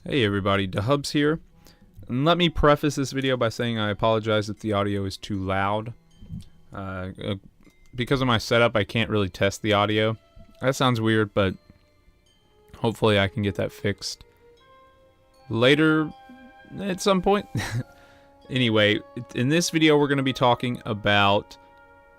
Hey everybody, DeHubs here. And let me preface this video by saying I apologize if the audio is too loud. Because of my setup, I can't really test the audio. That sounds weird, but hopefully I can get that fixed later at some point. Anyway, in this video we're going to be talking about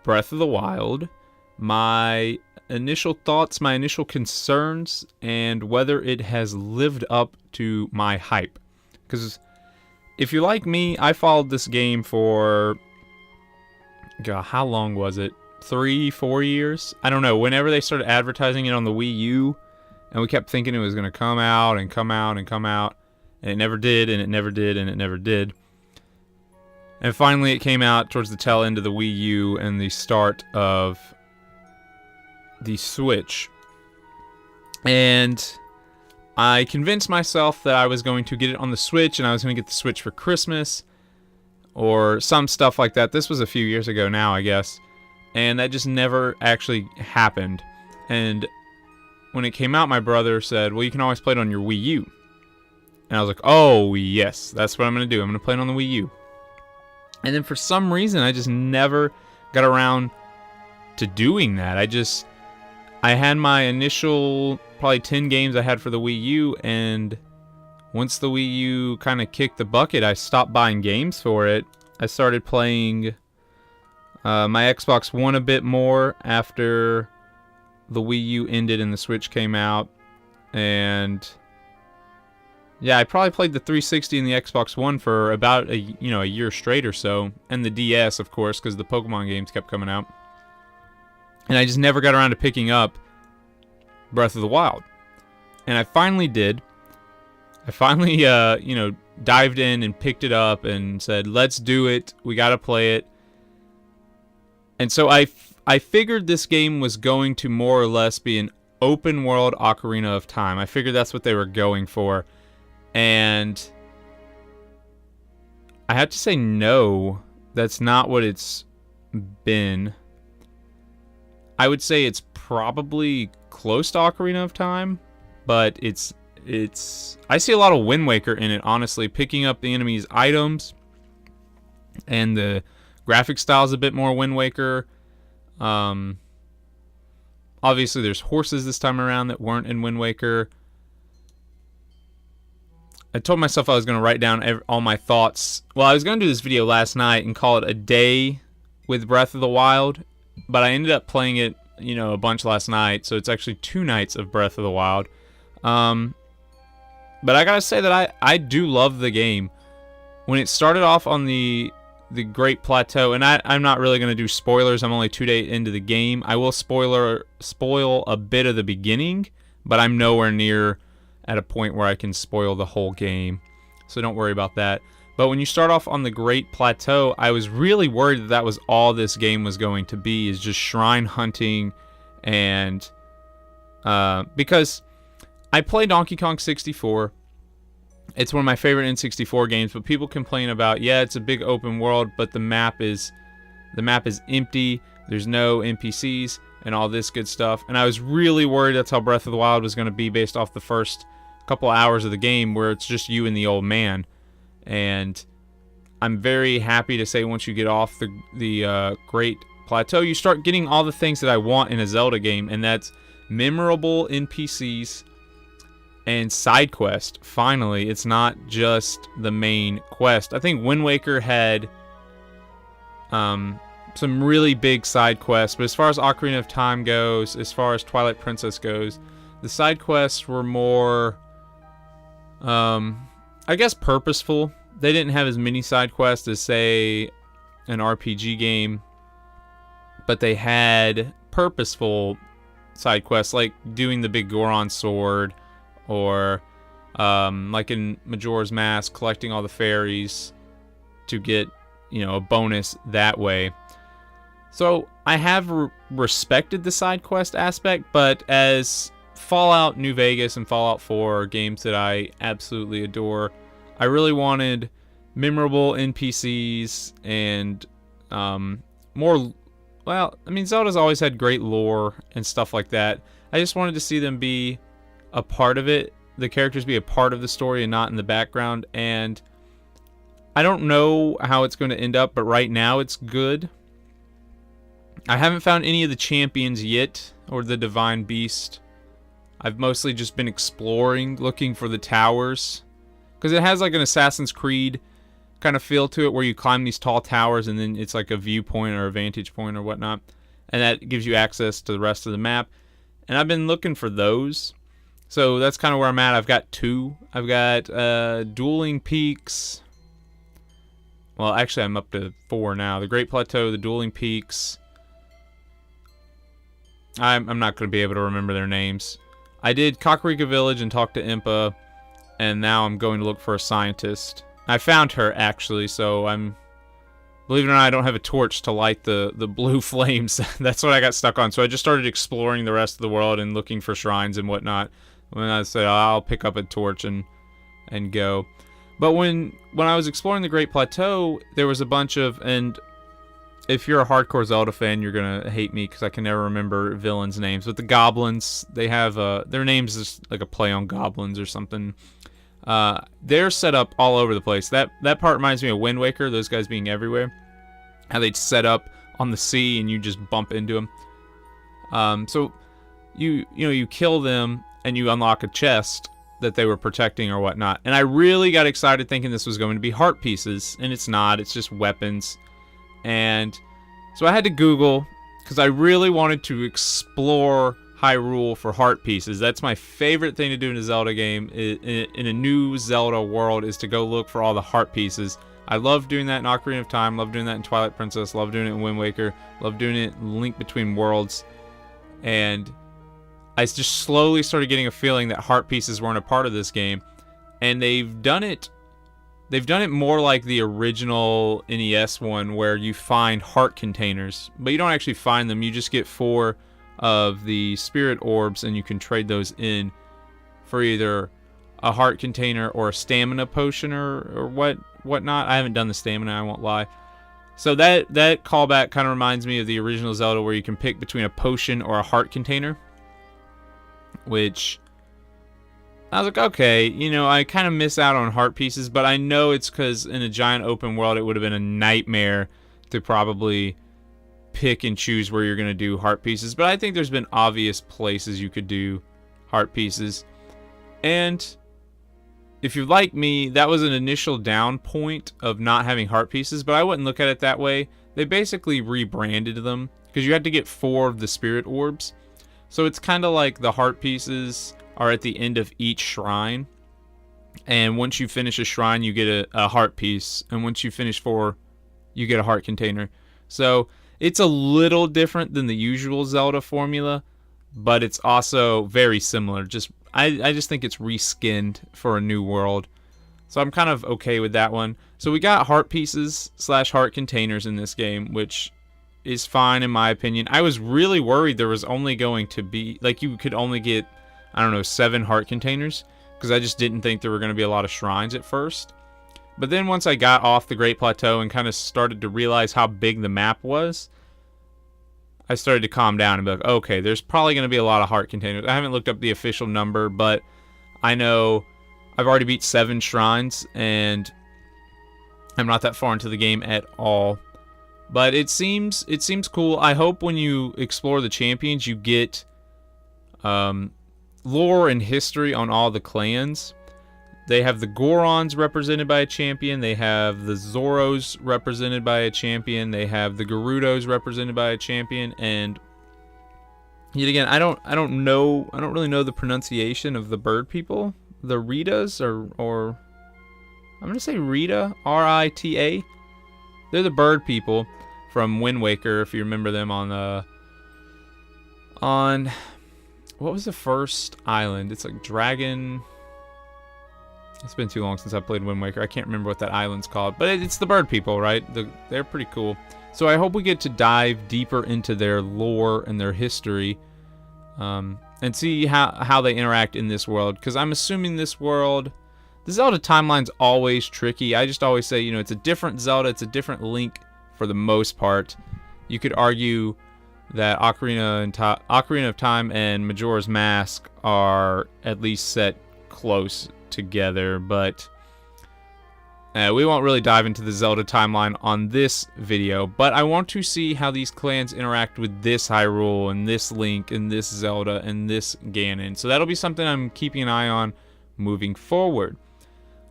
Breath of the Wild, my initial thoughts, my initial concerns, and whether it has lived up to my hype. Because if you're like me, I followed this game for, God, how long was it? 3-4 years? I don't know. Whenever they started advertising it on the Wii U, and we kept thinking it was going to come out and come out and come out, and it never did, and it never did, and it never did. And finally it came out towards the tail end of the Wii U and the start of the Switch. And I convinced myself that I was going to get it on the Switch, and I was going to get the Switch for Christmas or some stuff like that. This was a few years ago now, I guess. And that just never actually happened. And when it came out, my brother said, well, you can always play it on your Wii U. And I was like, oh, yes, that's what I'm going to do. I'm going to play it on the Wii U. And then for some reason, I just never got around to doing that. I had my initial probably 10 games I had for the Wii U, and once the Wii U kind of kicked the bucket, I stopped buying games for it. I started playing my Xbox One a bit more after the Wii U ended and the Switch came out. And yeah, I probably played the 360 and the Xbox One for about a year straight or so, and the DS, of course, because the Pokemon games kept coming out. And I just never got around to picking up Breath of the Wild. And I finally did. I finally, dived in and picked it up and said, let's do it. We got to play it. And so I figured this game was going to more or less be an open world Ocarina of Time. I figured that's what they were going for. And I have to say, no, that's not what it's been. I would say it's probably close to Ocarina of Time, but it's I see a lot of Wind Waker in it, honestly. Picking up the enemy's items, and the graphic style is a bit more Wind Waker. Obviously there's horses this time around that weren't in Wind Waker. I told myself I was going to write down all my thoughts. Well, I was going to do this video last night and call it a day with Breath of the Wild, but I ended up playing it, a bunch last night, so it's actually 2 nights of Breath of the Wild. But I gotta say that I do love the game. When it started off on the Great Plateau, and I'm not really going to do spoilers, I'm only 2 days into the game. I will spoil a bit of the beginning, but I'm nowhere near at a point where I can spoil the whole game, so don't worry about that. But when you start off on the Great Plateau, I was really worried that was all this game was going to be, is just shrine hunting. And because I play Donkey Kong 64, it's one of my favorite N64 games, but people complain about, yeah, it's a big open world, but the map is empty, there's no NPCs and all this good stuff. And I was really worried that's how Breath of the Wild was going to be based off the first couple hours of the game, where it's just you and the old man. And I'm very happy to say once you get off the Great Plateau, you start getting all the things that I want in a Zelda game, and that's memorable NPCs and side quest. Finally, it's not just the main quest. I think Wind Waker had some really big side quests, but as far as Ocarina of Time goes, as far as Twilight Princess goes, the side quests were more, I guess, purposeful. They didn't have as many side quests as, say, an RPG game, but they had purposeful side quests, like doing the big Goron sword, or like in Majora's Mask, collecting all the fairies to get, a bonus that way. So I have respected the side quest aspect, but as Fallout New Vegas and Fallout 4 are games that I absolutely adore, I really wanted memorable NPCs and more. Well, I mean, Zelda's always had great lore and stuff like that. I just wanted to see them be a part of it the characters be a part of the story and not in the background. And I don't know how it's going to end up, but right now it's good. I haven't found any of the champions yet, or the divine beast. I've mostly just been exploring, looking for the towers. Because it has like an Assassin's Creed kind of feel to it, where you climb these tall towers and then it's like a viewpoint or a vantage point or whatnot. And that gives you access to the rest of the map. And I've been looking for those. So that's kind of where I'm at. I've got 2. I've got Dueling Peaks. Well, actually I'm up to 4 now. The Great Plateau, the Dueling Peaks. I'm not going to be able to remember their names. I did Kakarika Village and talked to Impa, and now I'm going to look for a scientist. I found her, actually, so I'm... Believe it or not, I don't have a torch to light the blue flames. That's what I got stuck on. So I just started exploring the rest of the world and looking for shrines and whatnot. When I said, I'll pick up a torch and go. But when I was exploring the Great Plateau, there was a bunch of... And if you're a hardcore Zelda fan, you're gonna hate me because I can never remember villains' names. But the goblins, they have their names is like a play on goblins or something. They're set up all over the place. That part reminds me of Wind Waker. Those guys being everywhere. How they'd set up on the sea and you just bump into them. So you kill them and you unlock a chest that they were protecting or whatnot. And I really got excited thinking this was going to be heart pieces, and it's not. It's just weapons. And so I had to Google, because I really wanted to explore Hyrule for heart pieces. That's my favorite thing to do in a Zelda game, in a new Zelda world, is to go look for all the heart pieces. I love doing that in Ocarina of Time, love doing that in Twilight Princess, love doing it in Wind Waker, love doing it in Link Between Worlds. And I just slowly started getting a feeling that heart pieces weren't a part of this game. And they've done it more like the original NES one, where you find heart containers, but you don't actually find them. You just get 4 of the spirit orbs, and you can trade those in for either a heart container or a stamina potion or whatnot. I haven't done the stamina, I won't lie. So that callback kind of reminds me of the original Zelda, where you can pick between a potion or a heart container, which... I was like, okay, I kind of miss out on heart pieces, but I know it's because in a giant open world, it would have been a nightmare to probably pick and choose where you're going to do heart pieces. But I think there's been obvious places you could do heart pieces. And if you're like me, that was an initial down point of not having heart pieces, but I wouldn't look at it that way. They basically rebranded them, because you had to get 4 of the spirit orbs. So it's kind of like the heart pieces are at the end of each shrine, and once you finish a shrine, you get a heart piece, and once you finish 4, you get a heart container. So it's a little different than the usual Zelda formula, but it's also very similar. I just think it's reskinned for a new world, so I'm kind of okay with that one. So we got heart pieces / heart containers in this game, which is fine in my opinion. I was really worried there was only going to be, like, you could only get, I don't know, 7 heart containers, because I just didn't think there were going to be a lot of shrines at first. But then once I got off the Great Plateau and kind of started to realize how big the map was, I started to calm down and be like, okay, there's probably going to be a lot of heart containers. I haven't looked up the official number, but I know I've already beat 7 shrines, and I'm not that far into the game at all. But it seems cool. I hope when you explore the champions, you get lore and history on all the clans. They have the Gorons represented by a champion. They have the Zoros represented by a champion. They have the Gerudos represented by a champion. And yet again, I don't really know the pronunciation of the bird people. The Ritas or I'm gonna say Rita, R-I-T-A. They're the bird people from Wind Waker, if you remember them on what was the first island? It's like Dragon. It's been too long since I played Wind Waker. I can't remember what that island's called, but it's the bird people, right? They're pretty cool. So I hope we get to dive deeper into their lore and their history, and see how they interact in this world. Because I'm assuming this world, the Zelda timeline's always tricky. I just always say, it's a different Zelda, it's a different Link for the most part. You could argue that Ocarina of Time and Majora's Mask are at least set close together, but we won't really dive into the Zelda timeline on this video, but I want to see how these clans interact with this Hyrule, and this Link, and this Zelda, and this Ganon. So that'll be something I'm keeping an eye on moving forward.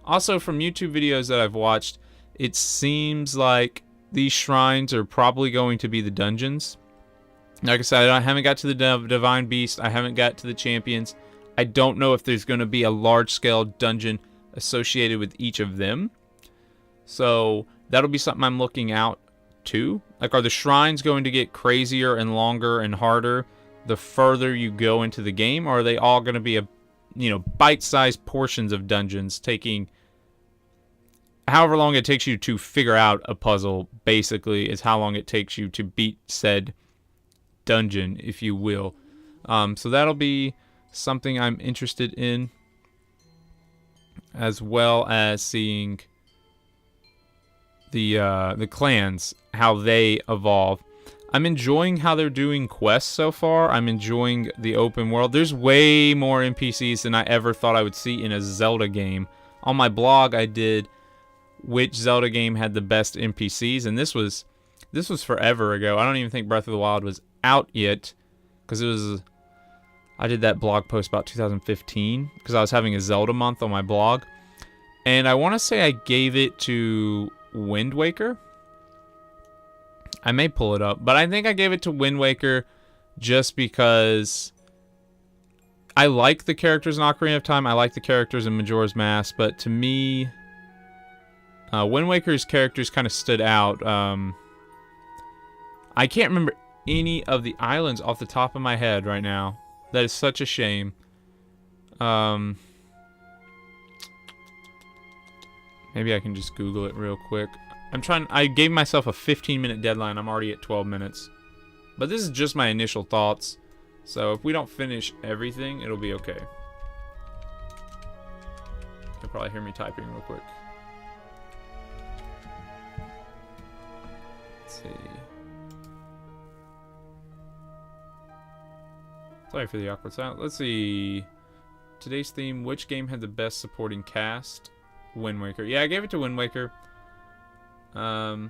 Also, from YouTube videos that I've watched, it seems like these shrines are probably going to be the dungeons. Like I said, I haven't got to the Divine Beast. I haven't got to the Champions. I don't know if there's going to be a large-scale dungeon associated with each of them. So that'll be something I'm looking out to. Like, are the shrines going to get crazier and longer and harder the further you go into the game? Or are they all going to be bite-sized portions of dungeons taking however long it takes you to figure out a puzzle, basically, is how long it takes you to beat said dungeon, if you will. So that'll be something I'm interested in, as well as seeing the clans, how they evolve. I'm enjoying how they're doing quests so far. I'm enjoying the open world. There's way more NPCs than I ever thought I would see in a Zelda game. On my blog, I did which Zelda game had the best NPCs, and this was forever ago. I don't even think Breath of the Wild was out yet, because I did that blog post about 2015 because I was having a Zelda month on my blog, and I want to say I gave it to Wind Waker. I may pull it up, but I think I gave it to Wind Waker just because I like the characters in Ocarina of Time. I like the characters in Majora's Mask, but to me, Wind Waker's characters kind of stood out. I can't remember any of the islands off the top of my head right now. That is such a shame. Maybe I can just Google it real quick. I gave myself a 15-minute deadline. I'm already at 12 minutes. But this is just my initial thoughts. So if we don't finish everything, it'll be okay. You'll probably hear me typing real quick. Let's see. Sorry for the awkward silence. Let's see. Today's theme, which game had the best supporting cast? Wind Waker. Yeah, I gave it to Wind Waker. So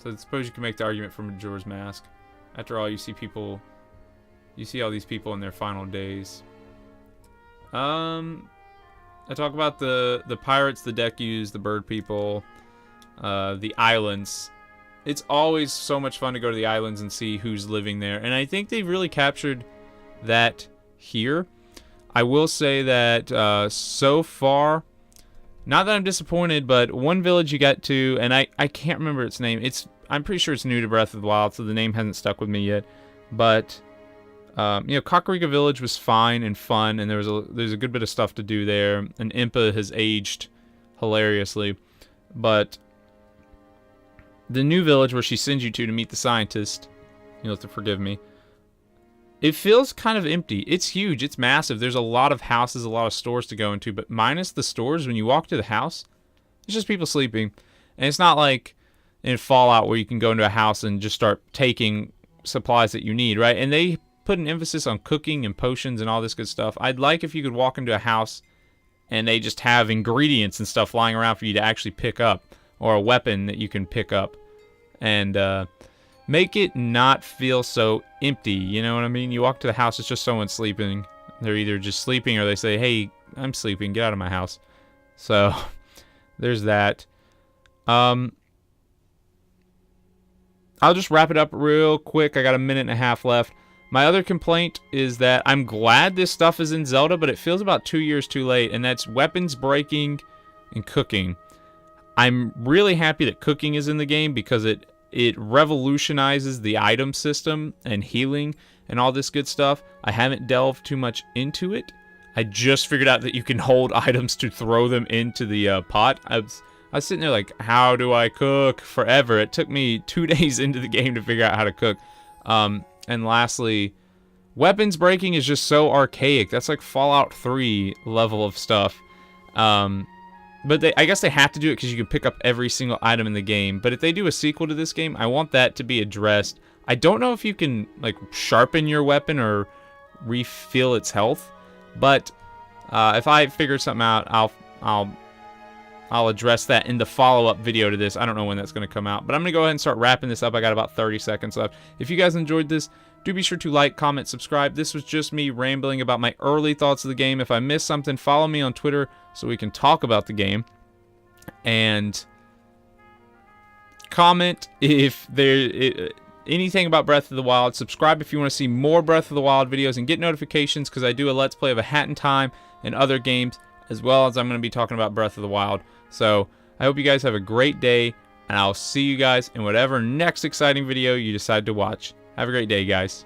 I suppose you can make the argument for Majora's Mask. After all, you see all these people in their final days. I talk about the pirates, the Decus, the bird people, the islands. It's always so much fun to go to the islands and see who's living there, and I think they've really captured that here. I will say that so far, not that I'm disappointed, but one village you got to, and I can't remember its name. I'm pretty sure it's new to Breath of the Wild, so the name hasn't stuck with me yet. But Kakariko Village was fine and fun, and there's a good bit of stuff to do there. And Impa has aged hilariously, but the new village where she sends you to meet the scientist, you'll have to forgive me, it feels kind of empty. It's huge. It's massive. There's a lot of houses, a lot of stores to go into, but minus the stores, when you walk to the house, it's just people sleeping. And it's not like in Fallout where you can go into a house and just start taking supplies that you need, right? And they put an emphasis on cooking and potions and all this good stuff. I'd like if you could walk into a house and they just have ingredients and stuff lying around for you to actually pick up, or a weapon that you can pick up, and make it not feel so empty, you know what I mean? You walk to the house, it's just someone sleeping. They're either just sleeping or they say, hey, I'm sleeping, get out of my house. So, there's that. I'll just wrap it up real quick. I got a minute and a half left. My other complaint is that I'm glad this stuff is in Zelda, but it feels about 2 years too late, and that's weapons breaking and cooking. I'm really happy that cooking is in the game because it revolutionizes the item system and healing and all this good stuff. I haven't delved too much into it. I just figured out that you can hold items to throw them into the pot. I was sitting there like, how do I cook? Forever. It took me 2 days into the game to figure out how to cook. And lastly, weapons breaking is just so archaic. That's like Fallout 3 level of stuff. But I guess they have to do it because you can pick up every single item in the game. But if they do a sequel to this game, I want that to be addressed. I don't know if you can like sharpen your weapon or refill its health, but If I figure something out, I'll address that in the follow-up video to this. I don't know when that's going to come out, but I'm going to go ahead and start wrapping this up. I got about 30 seconds left. If you guys enjoyed this, do be sure to like, comment, subscribe. This was just me rambling about my early thoughts of the game. If I missed something, follow me on Twitter so we can talk about the game. And comment if there anything about Breath of the Wild. Subscribe if you want to see more Breath of the Wild videos, and get notifications because I do a Let's Play of A Hat in Time and other games, as well as I'm going to be talking about Breath of the Wild. So I hope you guys have a great day, and I'll see you guys in whatever next exciting video you decide to watch. Have a great day, guys.